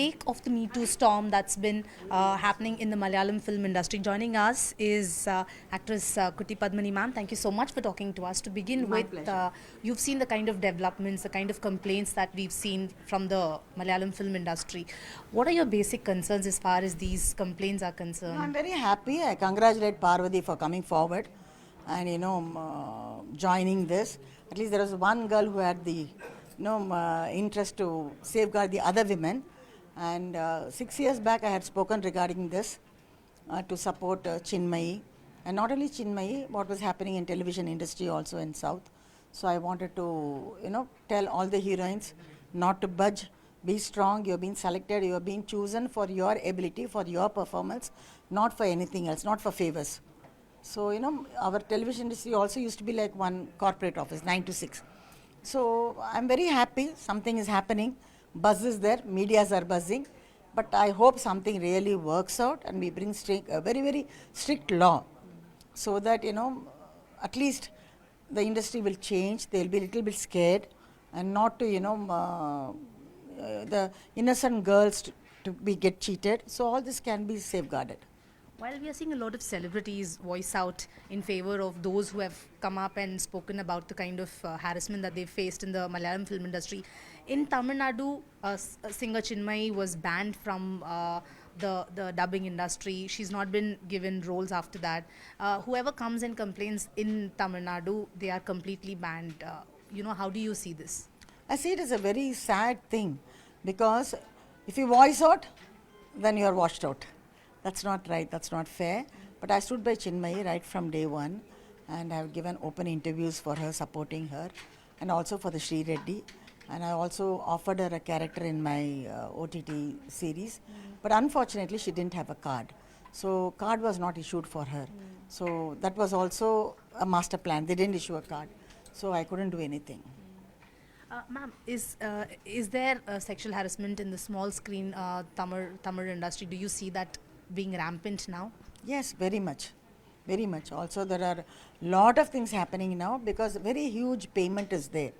wake of the Me Too storm that's been happening in the Malayalam film industry, joining us is actress Kutty Padmini ma'am. Thank you so much for talking to us. To begin My with, pleasure. you've seen the kind of developments, the kind of complaints that we've seen from the Malayalam film industry. What are your basic concerns as far as these complaints are concerned? No, I'm very happy. I congratulate Parvati for coming forward and joining this. At least there was one girl who had the interest to safeguard the other women. And 6 years back, I had spoken regarding this to support Chinmayi, and not only Chinmayi, what was happening in television industry also in South. So I wanted to tell all the heroines not to budge. Be strong. You're being selected. You're being chosen for your ability, for your performance, not for anything else, not for favors. So our television industry also used to be like one corporate office, 9 to 6. So I'm very happy. Something is happening. Buzz is there. Medias are buzzing. But I hope something really works out and we bring a very, very strict law so that, at least the industry will change. They'll be a little bit scared and not to, the innocent girls to be get cheated. So all this can be safeguarded. While we are seeing a lot of celebrities voice out in favor of those who have come up and spoken about the kind of harassment that they've faced in the Malayalam film industry, in Tamil Nadu, singer Chinmayi was banned from the dubbing industry. She's not been given roles after that. Whoever comes and complains in Tamil Nadu, they are completely banned. How do you see this? I see it as a very sad thing because if you voice out, then you are washed out. That's not right, that's not fair. But I stood by Chinmayi right from day one and I have given open interviews for her, supporting her, and also for the Sri Reddy. And I also offered her a character in my OTT series. But unfortunately, she didn't have a card. So card was not issued for her. So that was also a master plan. They didn't issue a card. So I couldn't do anything. Ma'am, is there sexual harassment in the small screen Tamil industry? Do you see that being rampant now? Yes, very much. Very much. Also, there are a lot of things happening now because very huge payment is there.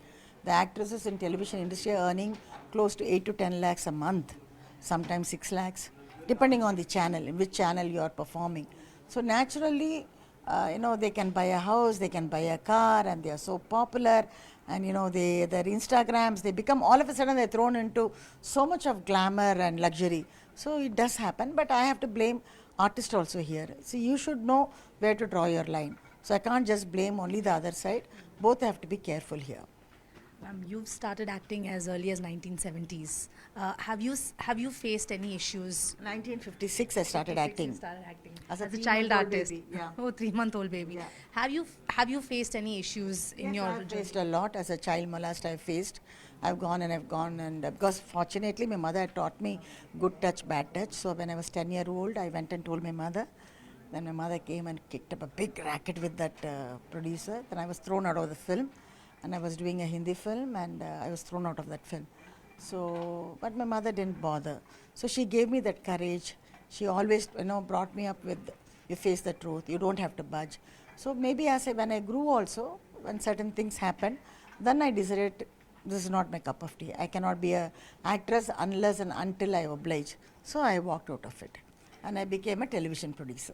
The actresses in television industry are earning close to 8 to 10 lakhs a month, sometimes 6 lakhs, depending on the channel, in which channel you are performing. So naturally, they can buy a house, they can buy a car, and they are so popular. And their Instagrams, they become, all of a sudden they're thrown into so much of glamour and luxury. So it does happen, but I have to blame artists also here. See, you should know where to draw your line. So I can't just blame only the other side. Both have to be careful here. You've started acting as early as 1970s. Have you faced any issues? 1956 I started acting. As a child artist. Baby, yeah. Oh, 3-month-old baby. Yeah. Have you faced any issues in your I've faced a lot as a child molest. I've gone and because fortunately my mother had taught me good touch, bad touch. So when I was 10-year-old, I went and told my mother. Then my mother came and kicked up a big racket with that producer. Then I was thrown out of the film. And I was doing a Hindi film and I was thrown out of that film. So, but my mother didn't bother. So she gave me that courage. She always, brought me up with, you face the truth, you don't have to budge. So maybe when I grew also, when certain things happened, then I decided this is not my cup of tea. I cannot be an actress unless and until I oblige. So I walked out of it. And I became a television producer.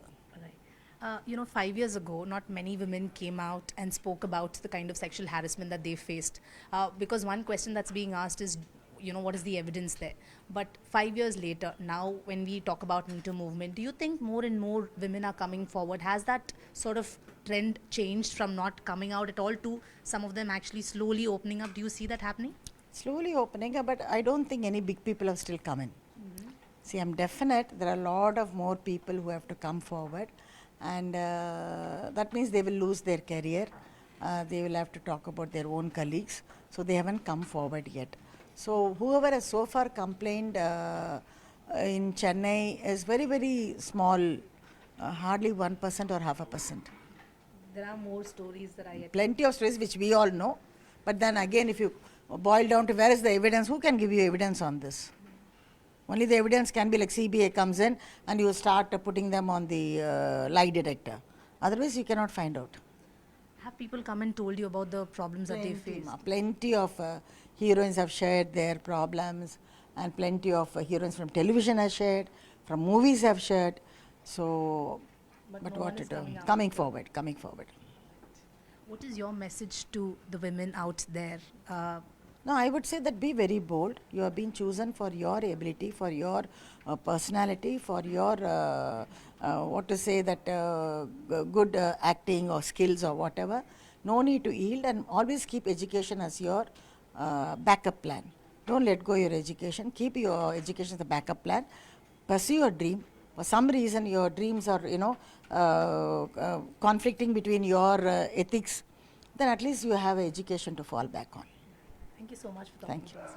5 years ago, not many women came out and spoke about the kind of sexual harassment that they faced. Because one question that's being asked is, what is the evidence there? But 5 years later, now when we talk about Me Too movement, do you think more and more women are coming forward? Has that sort of trend changed from not coming out at all to some of them actually slowly opening up? Do you see that happening? Slowly opening up, but I don't think any big people have still come in. See, I'm definite there are a lot of more people who have to come forward. And that means they will lose their career. They will have to talk about their own colleagues. So they haven't come forward yet. So whoever has so far complained in Chennai is very, very small, hardly 1% or 0.5%. There are more stories that I get. Plenty of stories which we all know. But then again, if you boil down to where is the evidence, who can give you evidence on this? Only the evidence can be like CBA comes in and you start putting them on the lie detector. Otherwise, you cannot find out. Have people come and told you about the problems that they face? Plenty of heroines have shared their problems. and plenty of heroines from television have shared, from movies have shared. So, But but no what one to is do? coming out Coming with it. forward, coming forward. What is your message to the women out there? No, I would say that be very bold. You have been chosen for your ability, for your personality, for your what to say that good acting or skills or whatever. No need to yield, and always keep education as your backup plan. Don't let go your education. Keep your education as a backup plan. Pursue your dream. For some reason, your dreams are conflicting between your ethics. Then at least you have education to fall back on. Thank you so much for talking Thank to you. us.